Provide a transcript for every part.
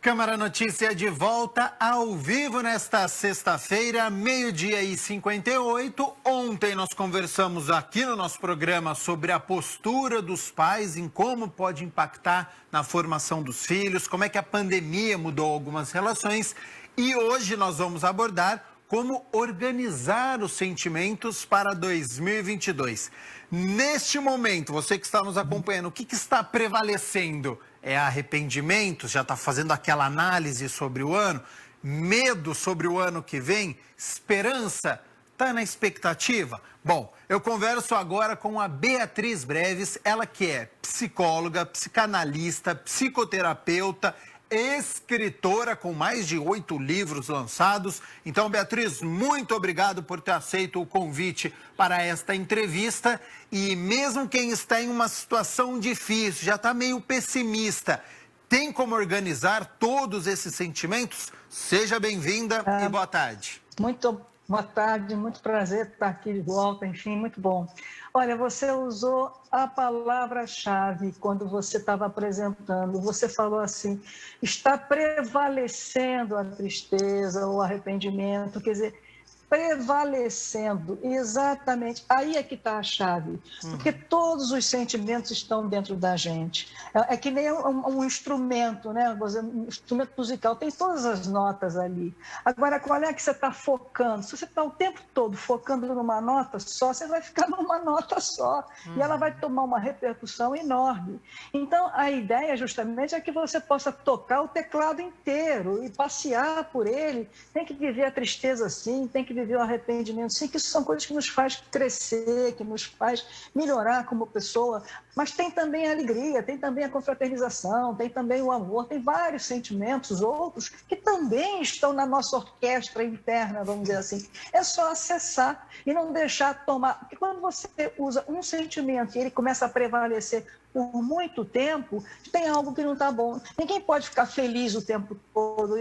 Câmara Notícia de volta ao vivo nesta sexta-feira, 12h58. Ontem nós conversamos aqui no nosso programa sobre a postura dos pais em como pode impactar na formação dos filhos, como é que a pandemia mudou algumas relações. E hoje nós vamos abordar como organizar os sentimentos para 2022. Neste momento, você que está nos acompanhando, o que está prevalecendo? É arrependimento? Já está fazendo aquela análise sobre o ano? Medo sobre o ano que vem? Esperança? Está na expectativa? Bom, eu converso agora com a Beatriz Breves, ela que é psicóloga, psicanalista, psicoterapeuta, escritora com mais de 8 livros lançados. Então, Beatriz, muito obrigado por ter aceito o convite para esta entrevista. E mesmo quem está em uma situação difícil, já está meio pessimista, tem como organizar todos esses sentimentos? Seja bem-vinda e boa tarde. Muito boa tarde, muito prazer estar aqui de volta, enfim, muito bom. Olha, você usou a palavra-chave quando você estava apresentando. Você falou assim, está prevalecendo a tristeza, o arrependimento, quer dizer, prevalecendo, exatamente, aí é que está a chave, porque todos os sentimentos estão dentro da gente, é que nem um instrumento, né? Um instrumento musical, tem todas as notas ali, agora qual é que você está focando? Se você está o tempo todo focando numa nota só, você vai ficar numa nota só, e ela vai tomar uma repercussão enorme. Então a ideia justamente é que você possa tocar o teclado inteiro e passear por ele, tem que viver a tristeza assim, tem que viver o arrependimento, sim, que isso são coisas que nos faz crescer, que nos faz melhorar como pessoa, mas tem também a alegria, tem também a confraternização, tem também o amor, tem vários sentimentos, outros, que também estão na nossa orquestra interna, vamos dizer assim. É só acessar e não deixar tomar, porque quando você usa um sentimento e ele começa a prevalecer por muito tempo, tem algo que não está bom. Ninguém pode ficar feliz o tempo todo.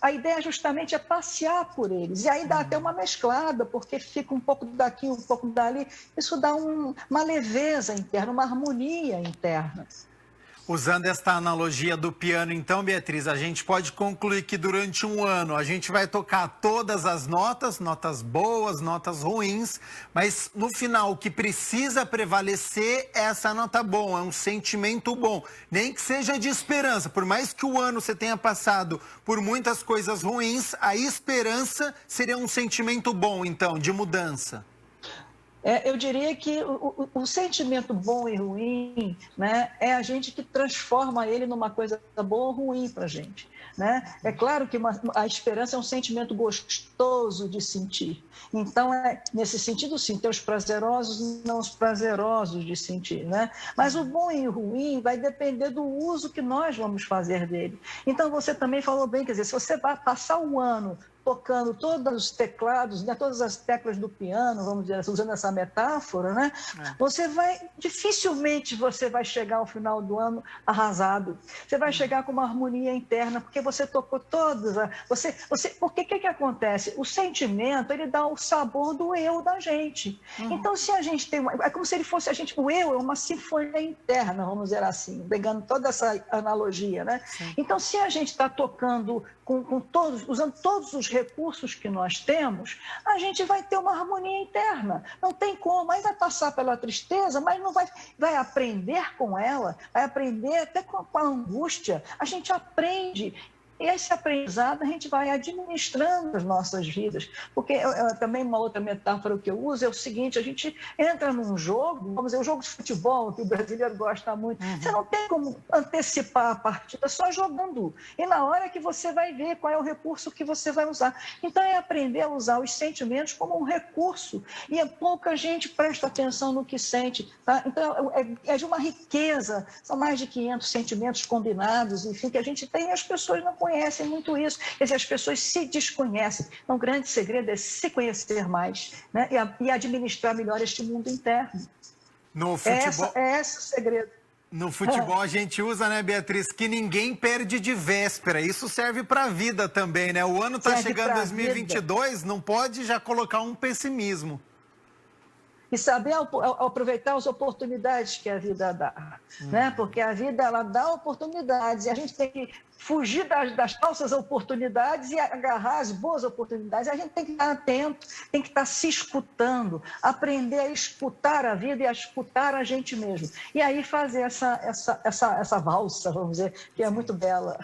A ideia justamente é passear por eles. E aí dá até uma mesclada, porque fica um pouco daqui, um pouco dali. Isso dá uma leveza interna, uma harmonia interna. Usando esta analogia do piano, então, Beatriz, a gente pode concluir que durante um ano a gente vai tocar todas as notas, notas boas, notas ruins, mas no final o que precisa prevalecer é essa nota boa, é um sentimento bom, nem que seja de esperança. Por mais que o ano você tenha passado por muitas coisas ruins, a esperança seria um sentimento bom, então, de mudança. Eu diria que o sentimento bom e ruim, né, é a gente que transforma ele numa coisa boa ou ruim para a gente. Né? É claro que a esperança é um sentimento gostoso de sentir. Então, nesse sentido, sim, tem os prazerosos e não os prazerosos de sentir. Né? Mas o bom e o ruim vai depender do uso que nós vamos fazer dele. Então, você também falou bem, quer dizer, se você vai passar um ano tocando todos os teclados, né, todas as teclas do piano, vamos dizer, usando essa metáfora, né, dificilmente você vai chegar ao final do ano arrasado. Você vai chegar com uma harmonia interna, porque você tocou todas. Porque o que acontece? O sentimento, ele dá o sabor do eu da gente. Então, se a gente tem é como se ele fosse o eu é uma sinfonia interna, vamos dizer assim, pegando toda essa analogia, né? Então, se a gente está tocando usando todos os recursos que nós temos, a gente vai ter uma harmonia interna. Não tem como, aí vai passar pela tristeza, mas não vai aprender com ela, vai aprender até com a angústia. A gente aprende. E esse aprendizado a gente vai administrando as nossas vidas. Porque também uma outra metáfora que eu uso é o seguinte, a gente entra num jogo, vamos dizer, o jogo de futebol, que o brasileiro gosta muito, você não tem como antecipar a partida só jogando. E na hora que você vai ver qual é o recurso que você vai usar. Então é aprender a usar os sentimentos como um recurso. E pouca gente presta atenção no que sente. Tá? Então é de uma riqueza, são mais de 500 sentimentos combinados, enfim, que a gente tem e as pessoas não conhecem muito isso. Quer dizer, as pessoas se desconhecem. Então, o grande segredo é se conhecer mais, né? E administrar melhor este mundo interno. No futebol... É esse o segredo. No futebol a gente usa, né, Beatriz, que ninguém perde de véspera. Isso serve para a vida também, né? O ano está chegando 2022, não pode já colocar um pessimismo. e saber aproveitar as oportunidades que a vida dá, né? Porque a vida, ela dá oportunidades e a gente tem que fugir das falsas oportunidades e agarrar as boas oportunidades. A gente tem que estar atento, tem que estar se escutando, aprender a escutar a vida e a escutar a gente mesmo. E aí fazer essa valsa, vamos dizer, que é muito bela.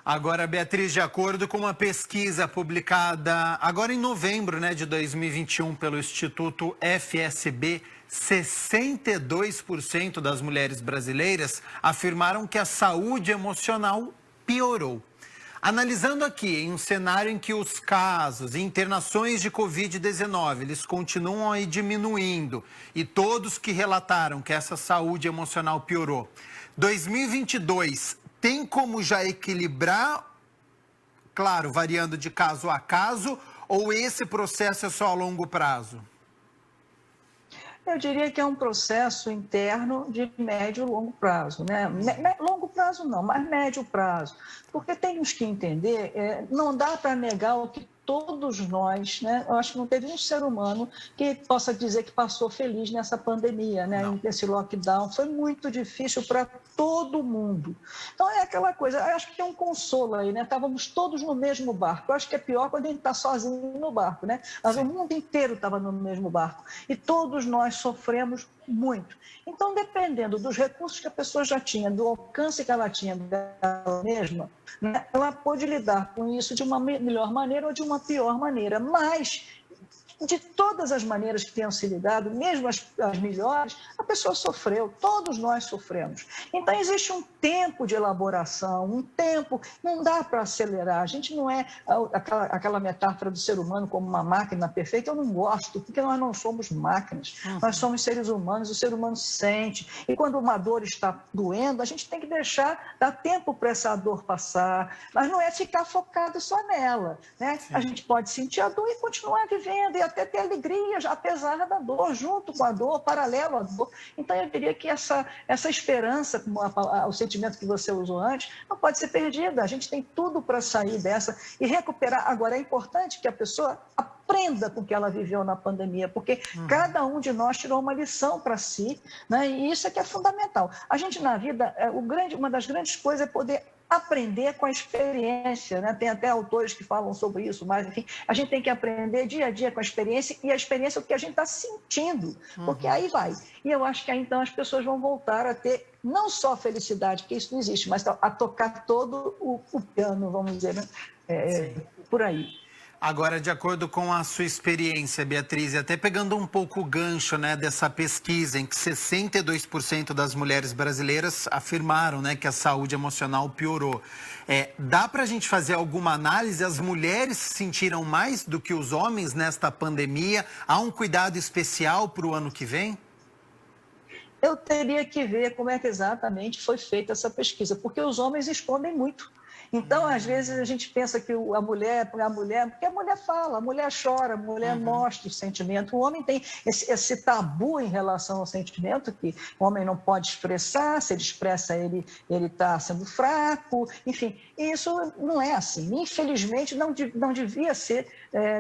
Agora, Beatriz, de acordo com uma pesquisa publicada agora em novembro, né, de 2021 pelo Instituto FSB, 62% das mulheres brasileiras afirmaram que a saúde emocional piorou. Analisando aqui, em um cenário em que os casos e internações de Covid-19, eles continuam aí diminuindo, e todos que relataram que essa saúde emocional piorou, 2022 tem como já equilibrar, claro, variando de caso a caso, ou esse processo é só a longo prazo? Eu diria que é um processo interno de médio e longo prazo, né? Longo prazo não, mas médio prazo. Porque temos que entender, não dá para negar o que todos nós, né? Eu acho que não teve um ser humano que possa dizer que passou feliz nessa pandemia, né? Nesse lockdown. Foi muito difícil para todo mundo. Então é aquela coisa, eu acho que tem um consolo aí, né? Estávamos todos no mesmo barco. Eu acho que é pior quando a gente está sozinho no barco, né? Mas o mundo inteiro estava no mesmo barco. E todos nós sofremos muito. Então, dependendo dos recursos que a pessoa já tinha, do alcance que ela tinha dela mesma, né, ela pôde lidar com isso de uma melhor maneira ou de uma pior maneira. Mas, de todas as maneiras que tenham se lidado, mesmo as melhores, a pessoa sofreu, todos nós sofremos. Então, existe um tempo de elaboração, um tempo, não dá para acelerar. A gente não é aquela metáfora do ser humano como uma máquina perfeita, eu não gosto, porque nós não somos máquinas, nós somos seres humanos, o ser humano sente. E quando uma dor está doendo, a gente tem que dar tempo para essa dor passar, mas não é ficar focado só nela, né? A gente pode sentir a dor e continuar vivendo, e até ter alegria, apesar da dor, junto com a dor, paralelo à dor. Então, eu diria que essa esperança, como o sentimento que você usou antes, não pode ser perdida. A gente tem tudo para sair dessa e recuperar. Agora, é importante que a pessoa aprenda com o que ela viveu na pandemia, porque cada um de nós tirou uma lição para si, né? E isso é que é fundamental. A gente, na vida, uma das grandes coisas é poder aprender com a experiência, né? Tem até autores que falam sobre isso, mas, enfim, a gente tem que aprender dia a dia com a experiência, e a experiência é o que a gente está sentindo, porque aí vai. E eu acho que aí, então, as pessoas vão voltar a ter não só felicidade, porque isso não existe, mas a tocar todo o piano, vamos dizer, né? Por aí. Agora, de acordo com a sua experiência, Beatriz, e até pegando um pouco o gancho, né, dessa pesquisa em que 62% das mulheres brasileiras afirmaram, né, que a saúde emocional piorou. Dá para a gente fazer alguma análise? As mulheres se sentiram mais do que os homens nesta pandemia? Há um cuidado especial para o ano que vem? Eu teria que ver como é que exatamente foi feita essa pesquisa, porque os homens escondem muito. Então, às vezes, a gente pensa que porque a mulher fala, a mulher chora, a mulher mostra o sentimento. O homem tem esse tabu em relação ao sentimento, que o homem não pode expressar, se ele expressa, ele está sendo fraco, enfim. E isso não é assim. Infelizmente, não devia ser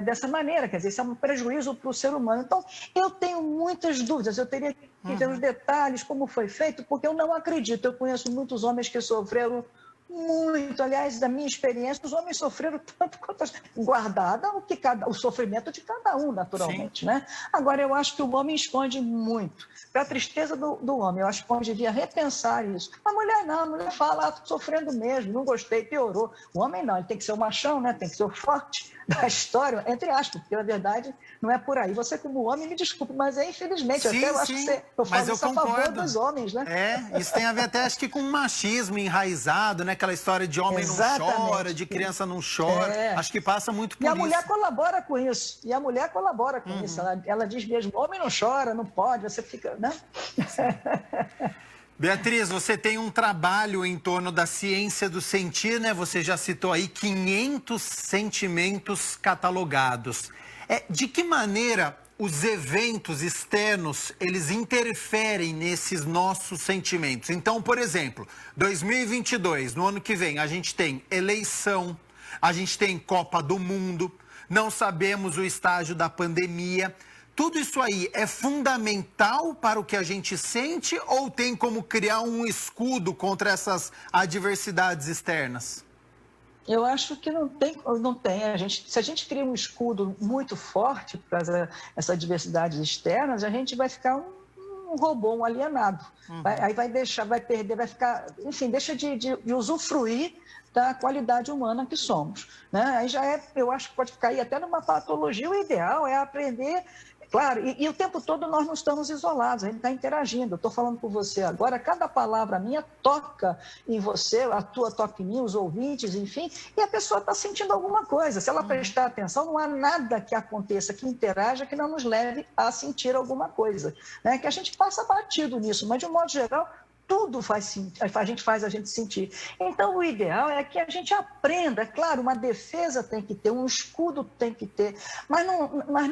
dessa maneira, quer dizer, isso é um prejuízo para o ser humano. Então, eu tenho muitas dúvidas, eu teria que ver os detalhes, como foi feito, porque eu não acredito. Eu conheço muitos homens que sofreram muito. Aliás, da minha experiência, os homens sofreram tanto quanto guardada o sofrimento de cada um, naturalmente, né? Agora, eu acho que o homem esconde muito. Para a tristeza do homem, eu acho que o homem devia repensar isso. A mulher não, a mulher fala, sofrendo mesmo, não gostei, piorou. O homem não, ele tem que ser o machão, né? Tem que ser o forte da história, entre aspas, porque na verdade não é por aí. Você, como homem, me desculpe, mas infelizmente, sim, até eu acho que eu falo isso a favor dos homens, né? Isso tem a ver até, acho que com machismo enraizado, né? Aquela história de homem não chora, de criança não chora. Acho que passa muito por isso. E a mulher colabora com isso. Isso. Ela diz mesmo, homem não chora, não pode, você fica, né? Beatriz, você tem um trabalho em torno da ciência do sentir, né? Você já citou aí 500 sentimentos catalogados. De que maneira os eventos externos, eles interferem nesses nossos sentimentos? Então, por exemplo, 2022, no ano que vem, a gente tem eleição, a gente tem Copa do Mundo, não sabemos o estágio da pandemia. tudo isso aí é fundamental para o que a gente sente ou tem como criar um escudo contra essas adversidades externas? Eu acho que não tem. Se a gente cria um escudo muito forte para essas diversidades externas, a gente vai ficar um robô, um alienado. Aí vai perder, vai ficar, enfim, deixa de usufruir da qualidade humana que somos, né? Aí eu acho que pode cair até numa patologia. O ideal é aprender. Claro, e o tempo todo nós não estamos isolados, a gente está interagindo. Eu estou falando com você agora, cada palavra minha toca em você, a tua toca em mim, os ouvintes, enfim, e a pessoa está sentindo alguma coisa. Se ela prestar atenção, não há nada que aconteça, que interaja, que não nos leve a sentir alguma coisa, né? Que a gente passa batido nisso, mas de um modo geral, tudo faz a gente sentir. Então, o ideal é que a gente aprenda. Claro, uma defesa tem que ter, um escudo tem que ter, mas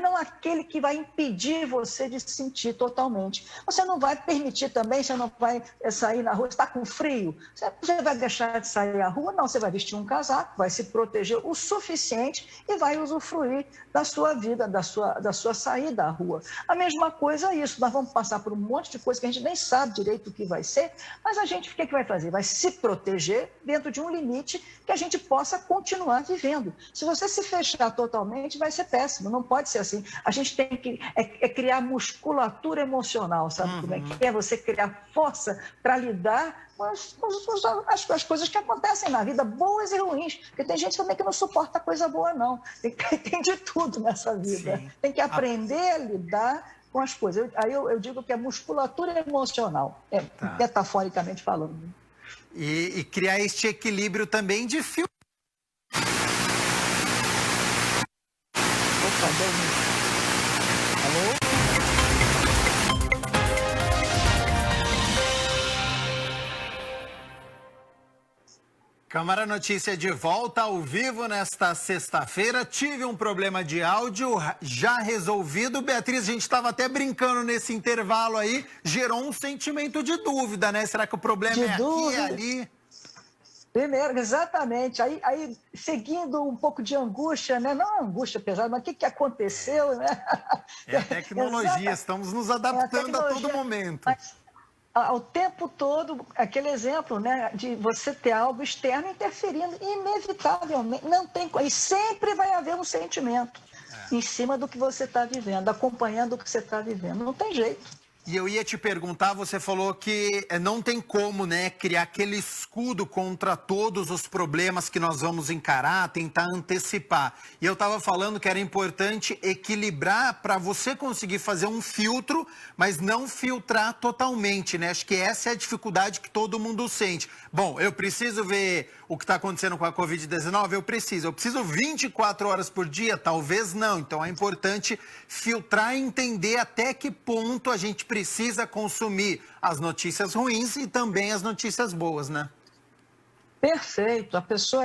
não aquele que vai impedir você de sentir totalmente. Você não vai permitir também, você não vai sair na rua, está com frio, você vai deixar de sair à rua? Não, você vai vestir um casaco, vai se proteger o suficiente e vai usufruir da sua vida, da sua saída à rua. A mesma coisa é isso, nós vamos passar por um monte de coisa que a gente nem sabe direito o que vai ser, mas a gente, o que vai fazer? Vai se proteger dentro de um limite que a gente possa continuar vivendo. Se você se fechar totalmente, vai ser péssimo, não pode ser assim. A gente tem que criar musculatura emocional, sabe como é que é? Você criar força para lidar com as coisas que acontecem na vida, boas e ruins, porque tem gente também que não suporta coisa boa, não. Tem de tudo nessa vida. Sim. Tem que aprender a lidar com as coisas. Aí eu digo que é musculatura emocional, metaforicamente falando. E criar este equilíbrio também de fio. Opa, deu um... Alô? Câmara Notícia de volta ao vivo nesta sexta-feira. Tive um problema de áudio já resolvido. Beatriz, a gente estava até brincando nesse intervalo aí, gerou um sentimento de dúvida, né? Será que o problema é aqui, é ali? Primeiro, exatamente. Aí, seguindo um pouco de angústia, né? Não angústia pesada, mas o que aconteceu, né? É a tecnologia, estamos nos adaptando a todo momento. Mas ao tempo todo, aquele exemplo, né, de você ter algo externo interferindo, inevitavelmente, não tem, e sempre vai haver um sentimento em cima do que você está vivendo, acompanhando o que você está vivendo, não tem jeito. E eu ia te perguntar, você falou que não tem como, né, criar aquele escudo contra todos os problemas que nós vamos encarar, tentar antecipar. E eu estava falando que era importante equilibrar para você conseguir fazer um filtro, mas não filtrar totalmente, né? Acho que essa é a dificuldade que todo mundo sente. Bom, eu preciso ver o que está acontecendo com a Covid-19? Eu preciso 24 horas por dia? Talvez não. Então é importante filtrar e entender até que ponto a gente precisa consumir as notícias ruins e também as notícias boas, né? Perfeito. A pessoa,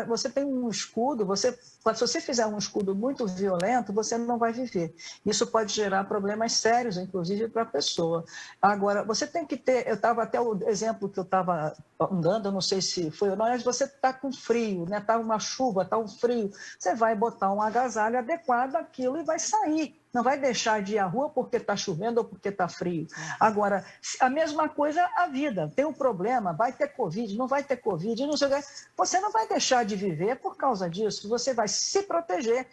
você tem um escudo, se você fizer um escudo muito violento, você não vai viver. Isso pode gerar problemas sérios, inclusive, para a pessoa. Agora, você tem que ter, eu estava até o exemplo que eu estava andando, eu não sei se foi ou não, mas você está com frio, né? Está uma chuva, está um frio, você vai botar um agasalho adequado àquilo e vai sair. Não vai deixar de ir à rua porque está chovendo ou porque está frio. Agora, a mesma coisa a vida. Tem um problema, vai ter Covid, não vai ter Covid, não sei o que. Você não vai deixar de viver por causa disso. Você vai se proteger.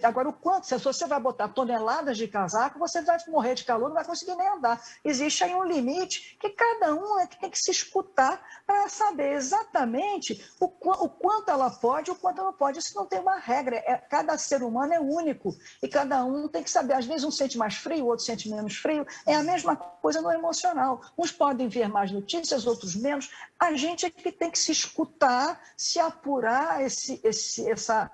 Agora o quanto? Se você vai botar toneladas de casaco, você vai morrer de calor, não vai conseguir nem andar. Existe aí um limite que cada um é que tem que se escutar para saber exatamente o quanto ela pode e o quanto ela não pode. Isso não tem uma regra. Cada ser humano é único e cada um tem que saber. Às vezes um sente mais frio, o outro sente menos frio. É a mesma coisa no emocional. Uns podem ver mais notícias, outros menos. A gente é que tem que se escutar, se apurar essa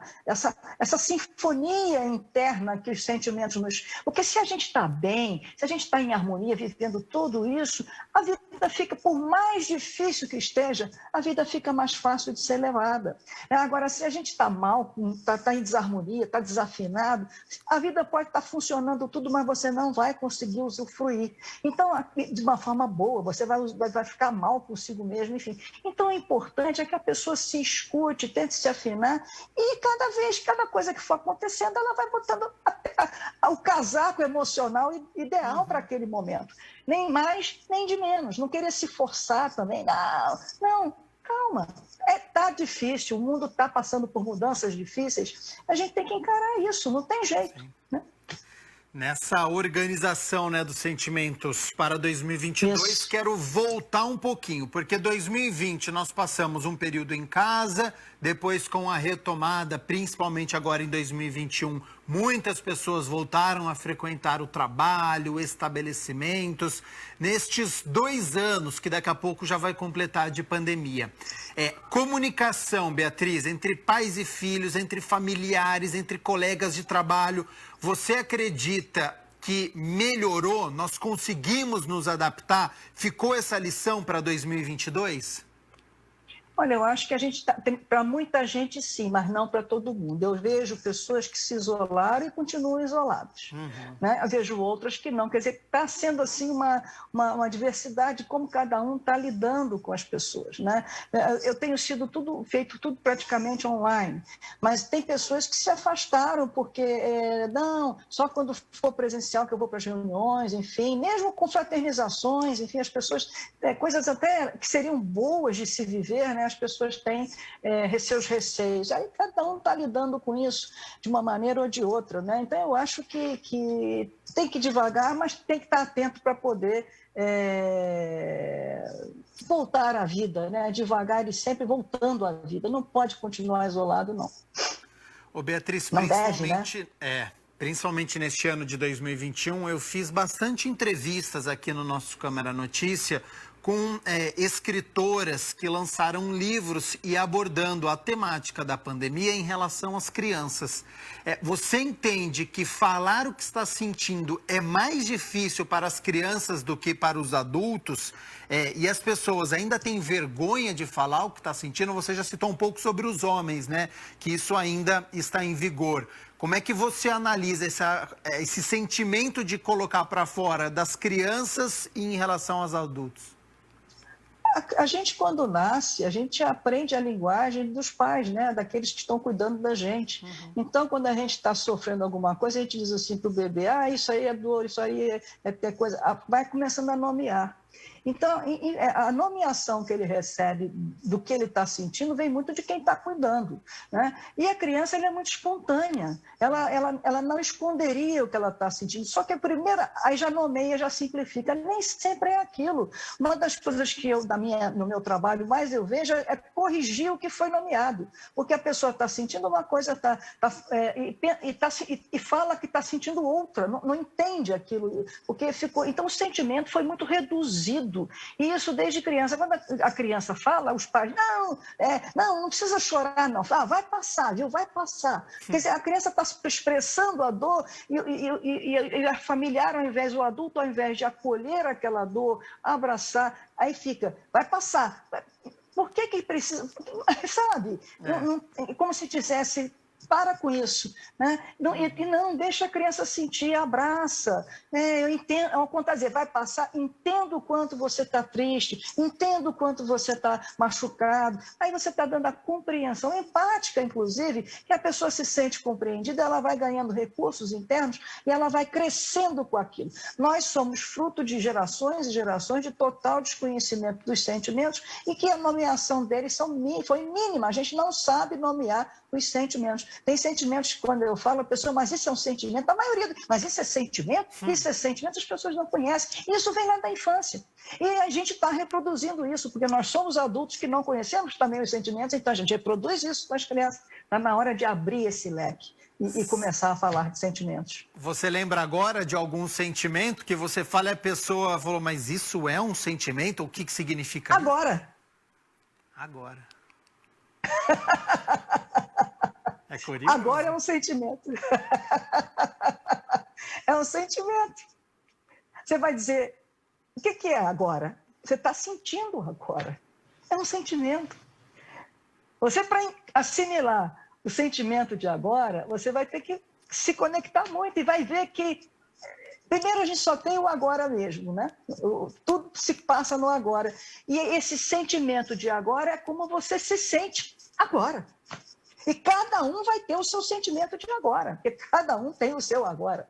sinfonia interna que os sentimentos nos... Porque se a gente está bem, se a gente está em harmonia, vivendo tudo isso, a vida vida fica, por mais difícil que esteja, a vida fica mais fácil de ser levada. Agora, se a gente está mal, está em desarmonia, está desafinado, a vida pode estar funcionando tudo, mas você não vai conseguir usufruir. Então, de uma forma boa, você vai ficar mal consigo mesmo, enfim. Então, o importante é que a pessoa se escute, tente se afinar e cada coisa que for acontecendo, ela vai botando o casaco emocional ideal para aquele momento. Nem mais, nem de menos. Não querer se forçar também. Não, calma. Tá difícil, o mundo está passando por mudanças difíceis. A gente tem que encarar isso, não tem jeito. Né? Nessa organização, né, dos sentimentos para 2022, Isso. Quero voltar um pouquinho, porque 2020 nós passamos um período em casa, depois com a retomada, principalmente agora em 2021, muitas pessoas voltaram a frequentar o trabalho, estabelecimentos. Nestes 2 anos, que daqui a pouco já vai completar de pandemia, comunicação, Beatriz, entre pais e filhos, entre familiares, entre colegas de trabalho, você acredita que melhorou? Nós conseguimos nos adaptar? Ficou essa lição para 2022? Olha, eu acho que para muita gente sim, mas não para todo mundo. Eu vejo pessoas que se isolaram e continuam isoladas. Né? Eu vejo outras que não. Quer dizer, está sendo assim uma diversidade, como cada um está lidando com as pessoas. Né? Eu tenho feito tudo praticamente online, mas tem pessoas que se afastaram porque, não, só quando for presencial que eu vou para as reuniões, enfim, mesmo com fraternizações, enfim, as pessoas, coisas até que seriam boas de se viver, né? As pessoas têm seus receios. Aí cada um está lidando com isso de uma maneira ou de outra. Né? Então, eu acho que tem que ir devagar, mas tem que estar atento para poder voltar à vida, né? Devagar e sempre voltando à vida. Não pode continuar isolado, não. Ô, Beatriz, não principalmente, deve, né? Principalmente neste ano de 2021, eu fiz bastante entrevistas aqui no nosso Câmara Notícia com escritoras que lançaram livros e abordando a temática da pandemia em relação às crianças. Você entende que falar o que está sentindo é mais difícil para as crianças do que para os adultos? E as pessoas ainda têm vergonha de falar o que está sentindo? Você já citou um pouco sobre os homens, né? Que isso ainda está em vigor. Como é que você analisa esse sentimento de colocar para fora das crianças em relação aos adultos? A gente, quando nasce, a gente aprende a linguagem dos pais, né? Daqueles que estão cuidando da gente. Então, quando a gente está sofrendo alguma coisa, a gente diz assim para o bebê, isso aí é dor, isso aí é coisa... Vai começando a nomear. Então, a nomeação que ele recebe do que ele está sentindo vem muito de quem está cuidando. Né? E a criança ela é muito espontânea, ela não esconderia o que ela está sentindo, só que a primeira, aí já nomeia, já simplifica, nem sempre é aquilo. Uma das coisas que eu, no meu trabalho, mais eu vejo é corrigir o que foi nomeado, porque a pessoa está sentindo uma coisa e fala que está sentindo outra, não entende aquilo, porque ficou... Então, o sentimento foi muito reduzido. E isso desde criança. Quando a criança fala, os pais, não precisa chorar, não. Vai passar, viu? Vai passar. Quer dizer, a criança está expressando a dor e a familiar, o adulto, ao invés de acolher aquela dor, abraçar, aí fica, vai passar. Por que precisa? Sabe? Como se dissesse... Para com isso, né? Não deixa a criança sentir, abraça. Eu entendo, ao dizer, vai passar, entendo o quanto você está triste, entendo o quanto você está machucado. Aí você está dando a compreensão empática, inclusive, que a pessoa se sente compreendida, ela vai ganhando recursos internos e ela vai crescendo com aquilo. Nós somos fruto de gerações e gerações de total desconhecimento dos sentimentos e que a nomeação deles foi mínima. A gente não sabe nomear os sentimentos. Tem sentimentos que, quando eu falo, a pessoa, mas isso é um sentimento? A maioria, mas isso é sentimento? Isso é sentimento? As pessoas não conhecem. Isso vem lá da infância. E a gente está reproduzindo isso, porque nós somos adultos que não conhecemos também os sentimentos, então a gente reproduz isso com as crianças. Está na hora de abrir esse leque e começar a falar de sentimentos. Você lembra agora de algum sentimento que você fala e a pessoa falou, mas isso é um sentimento? O que significa isso? Agora. É curioso. Agora é um sentimento. É um sentimento. Você vai dizer, o que é agora? você está sentindo agora. É um sentimento. Você, para assimilar o sentimento de agora, você vai ter que se conectar muito e vai ver que, primeiro, a gente só tem o agora mesmo, né? Tudo se passa no agora. E esse sentimento de agora é como você se sente agora. E cada um vai ter o seu sentimento de agora, porque cada um tem o seu agora.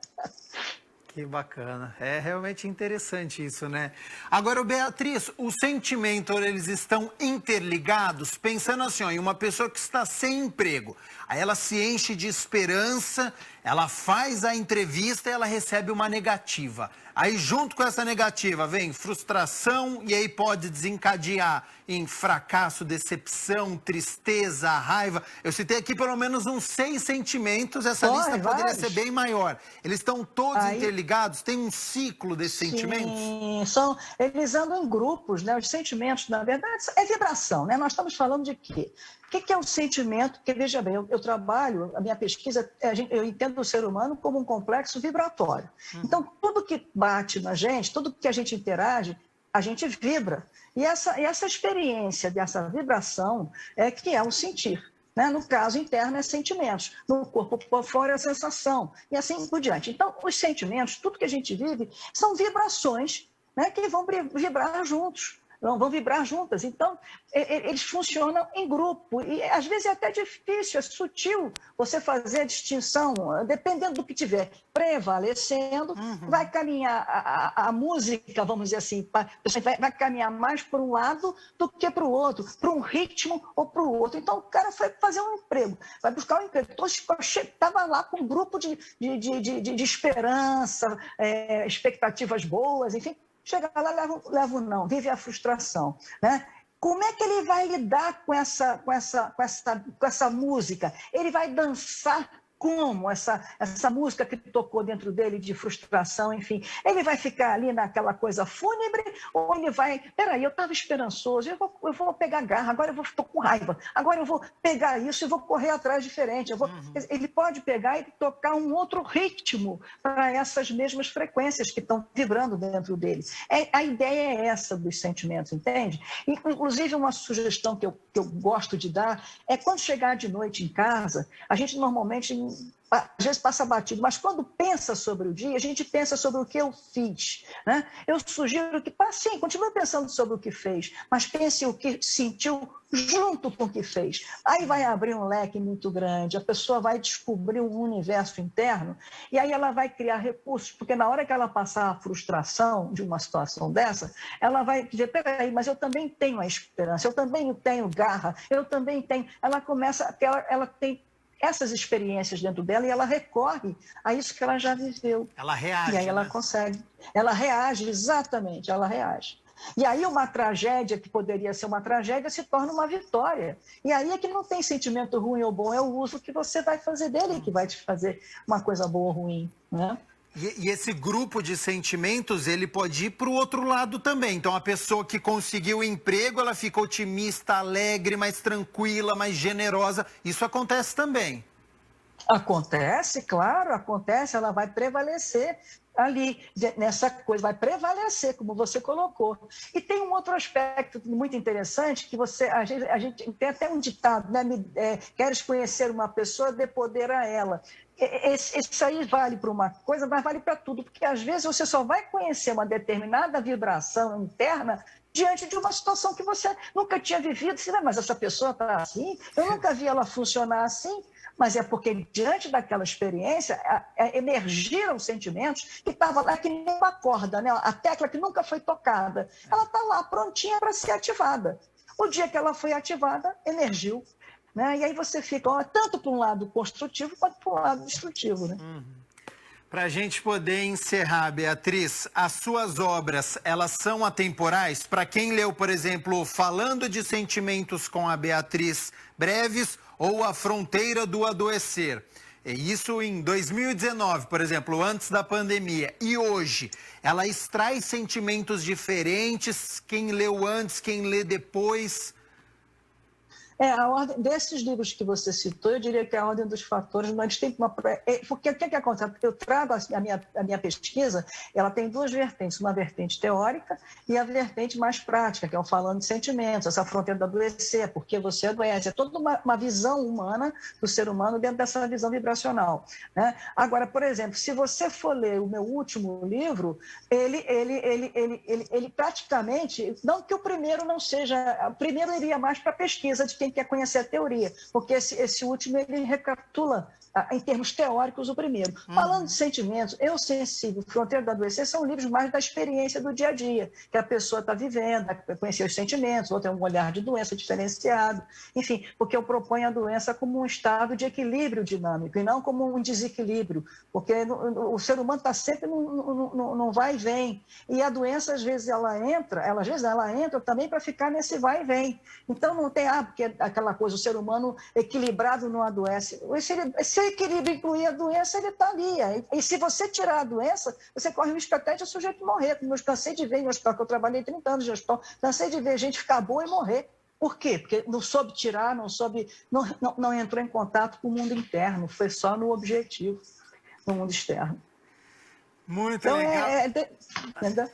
Que bacana. É realmente interessante isso, né? Agora, Beatriz, os sentimentos, eles estão interligados, pensando assim, ó, em uma pessoa que está sem emprego. Aí ela se enche de esperança, ela faz a entrevista e ela recebe uma negativa. Aí, junto com essa negativa, vem frustração e aí pode desencadear em fracasso, decepção, tristeza, raiva. Eu citei aqui pelo menos uns 6 sentimentos, essa lista poderia ser bem maior. Eles estão todos interligados? Tem um ciclo desses sentimentos? Sim, eles andam em grupos, né? Os sentimentos, na verdade, é vibração, né? Nós estamos falando de quê? O que é o sentimento? Porque, veja bem, eu trabalho, a minha pesquisa, eu entendo o ser humano como um complexo vibratório. Então, tudo que bate na gente, tudo que a gente interage, a gente vibra. E essa experiência dessa vibração é que é o sentir. Né? No caso interno, é sentimentos. No corpo por fora, é sensação. E assim por diante. Então, os sentimentos, tudo que a gente vive, são vibrações, né, que vão vibrar juntos. Vão vibrar juntas. Então, eles funcionam em grupo. E, às vezes, é até difícil, é sutil você fazer a distinção, dependendo do que tiver prevalecendo, vai caminhar a música, vamos dizer assim, vai caminhar mais para um lado do que para o outro, para um ritmo ou para o outro. Então, o cara foi fazer um emprego, vai buscar um emprego. Estava lá com um grupo de esperança, expectativas boas, enfim. Chega lá, leva o não, vive a frustração, né? Como é que ele vai lidar com essa música? Ele vai dançar como essa música que tocou dentro dele de frustração, enfim. Ele vai ficar ali naquela coisa fúnebre ou ele vai... Peraí, eu estava esperançoso, eu vou pegar garra, agora eu estou com raiva, agora eu vou pegar isso e vou correr atrás diferente. Ele pode pegar e tocar um outro ritmo para essas mesmas frequências que estão vibrando dentro dele. A ideia é essa dos sentimentos, entende? E, inclusive, uma sugestão que eu gosto de dar é quando chegar de noite em casa, a gente normalmente... às vezes passa batido, mas quando pensa sobre o dia, a gente pensa sobre o que eu fiz, né? Eu sugiro que, sim, continue pensando sobre o que fez, mas pense o que sentiu junto com o que fez. Aí vai abrir um leque muito grande, a pessoa vai descobrir um universo interno e aí ela vai criar recursos, porque na hora que ela passar a frustração de uma situação dessa, ela vai dizer, peraí, mas eu também tenho a esperança, eu também tenho garra, eu também tenho... Ela começa, ela tem essas experiências dentro dela e ela recorre a isso que ela já viveu. Ela reage, e aí ela consegue. Ela reage, exatamente, ela reage. E aí uma tragédia que poderia ser uma tragédia se torna uma vitória. E aí é que não tem sentimento ruim ou bom, é o uso que você vai fazer dele que vai te fazer uma coisa boa ou ruim, né? E esse grupo de sentimentos, ele pode ir para o outro lado também. Então, a pessoa que conseguiu o emprego, ela fica otimista, alegre, mais tranquila, mais generosa. Isso acontece também. Acontece, claro, acontece. Ela vai prevalecer ali, nessa coisa, vai prevalecer, como você colocou. E tem um outro aspecto muito interessante, que a gente tem até um ditado, né? Queres conhecer uma pessoa, dê poder a ela. Isso aí vale para uma coisa, mas vale para tudo, porque às vezes você só vai conhecer uma determinada vibração interna diante de uma situação que você nunca tinha vivido. Você, mas essa pessoa está assim, eu nunca vi ela funcionar assim. Mas é porque, diante daquela experiência, emergiram sentimentos que estavam lá que nem uma corda, né? A tecla que nunca foi tocada. Ela está lá, prontinha para ser ativada. O dia que ela foi ativada, emergiu. Né? E aí você fica tanto para um lado construtivo quanto para um lado destrutivo. Né? Para a gente poder encerrar, Beatriz, as suas obras, elas são atemporais? Para quem leu, por exemplo, Falando de Sentimentos com a Beatriz Breves ou A Fronteira do Adoecer. Isso em 2019, por exemplo, antes da pandemia. E hoje, ela extrai sentimentos diferentes? Quem leu antes, quem lê depois? A ordem desses livros que você citou, eu diria que a ordem dos fatores, nós tem uma... Porque o que acontece? Eu trago a minha pesquisa, ela tem duas vertentes, uma vertente teórica e a vertente mais prática, que é o falando de sentimentos, essa fronteira do adoecer, porque você adoece. É toda uma visão humana do ser humano dentro dessa visão vibracional, né? Agora, por exemplo, se você for ler o meu último livro, ele praticamente, não que o primeiro não seja, o primeiro iria mais para a pesquisa de quem quer conhecer a teoria, porque esse último ele recapitula em termos teóricos o primeiro. Falando de sentimentos, Eu Sensível, Fronteira do Adoecer, são livros mais da experiência do dia a dia, que a pessoa está vivendo, conhecer os sentimentos, ou ter um olhar de doença diferenciado, enfim, porque eu proponho a doença como um estado de equilíbrio dinâmico e não como um desequilíbrio, porque o ser humano está sempre num vai e vem, e a doença, às vezes, ela entra também para ficar nesse vai e vem. Então, não tem, porque aquela coisa, o ser humano equilibrado não adoece. Se o equilíbrio incluir a doença, ele está ali. E se você tirar a doença, você corre o risco até de o sujeito morrer. Como eu cansei de ver em hospital, que eu trabalhei 30 anos de hospital, cansei de ver gente ficar boa e morrer. Por quê? Porque não soube tirar, não entrou em contato com o mundo interno, foi só no objetivo, no mundo externo. Muito Então, legal.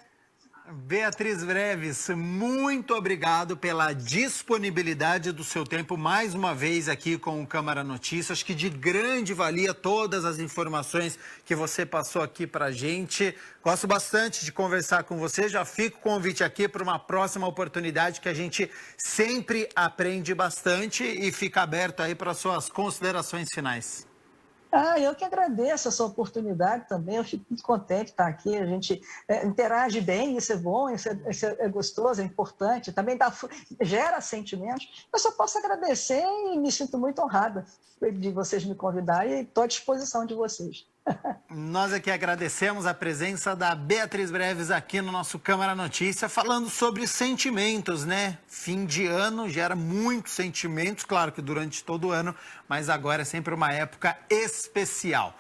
Beatriz Breves, muito obrigado pela disponibilidade do seu tempo mais uma vez aqui com o Câmara Notícias. Acho que de grande valia todas as informações que você passou aqui para a gente. Gosto bastante de conversar com você. Já fico com o convite aqui para uma próxima oportunidade, que a gente sempre aprende bastante, e fica aberto aí para suas considerações finais. Eu que agradeço essa oportunidade também, eu fico muito contente de estar aqui, a gente interage bem, isso é bom, isso é gostoso, é importante, também gera sentimentos. Eu só posso agradecer e me sinto muito honrada de vocês me convidarem e estou à disposição de vocês. Nós aqui agradecemos a presença da Beatriz Breves aqui no nosso Câmara Notícia, falando sobre sentimentos, né? Fim de ano gera muitos sentimentos, claro que durante todo o ano, mas agora é sempre uma época especial.